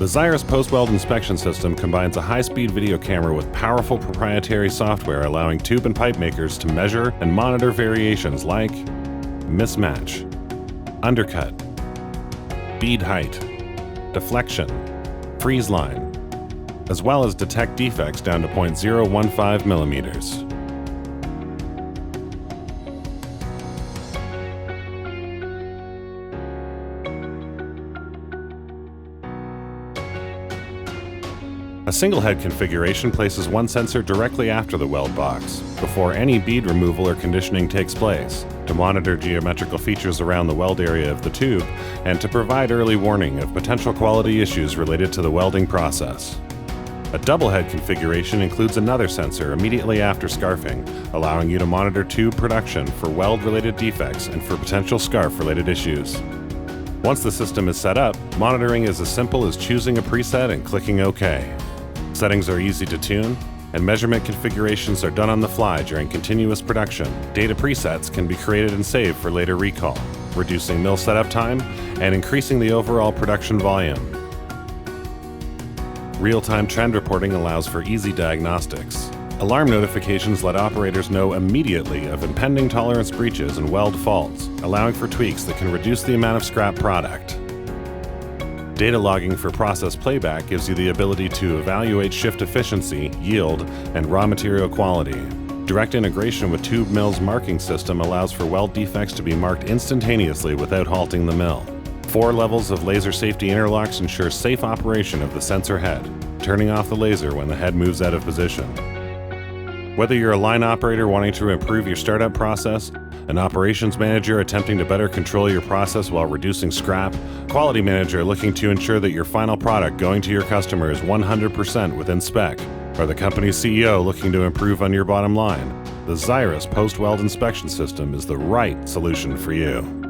The Xiris post-weld inspection system combines a high-speed video camera with powerful proprietary software allowing tube and pipe makers to measure and monitor variations like mismatch, undercut, bead height, deflection, freeze line, as well as detect defects down to 0.015 millimeters. A single head configuration places one sensor directly after the weld box, before any bead removal or conditioning takes place, to monitor geometrical features around the weld area of the tube and to provide early warning of potential quality issues related to the welding process. A double head configuration includes another sensor immediately after scarfing, allowing you to monitor tube production for weld-related defects and for potential scarf-related issues. Once the system is set up, monitoring is as simple as choosing a preset and clicking OK. Settings are easy to tune, and measurement configurations are done on the fly during continuous production. Data presets can be created and saved for later recall, reducing mill setup time and increasing the overall production volume. Real-time trend reporting allows for easy diagnostics. Alarm notifications let operators know immediately of impending tolerance breaches and weld faults, allowing for tweaks that can reduce the amount of scrap product. Data logging for process playback gives you the ability to evaluate shift efficiency, yield, and raw material quality. Direct integration with Tube Mill's marking system allows for weld defects to be marked instantaneously without halting the mill. 4 levels of laser safety interlocks ensure safe operation of the sensor head, turning off the laser when the head moves out of position. Whether you're a line operator wanting to improve your startup process, an operations manager attempting to better control your process while reducing scrap, quality manager looking to ensure that your final product going to your customer is 100% within spec, or the company's CEO looking to improve on your bottom line, the Xiris post-weld inspection system is the right solution for you.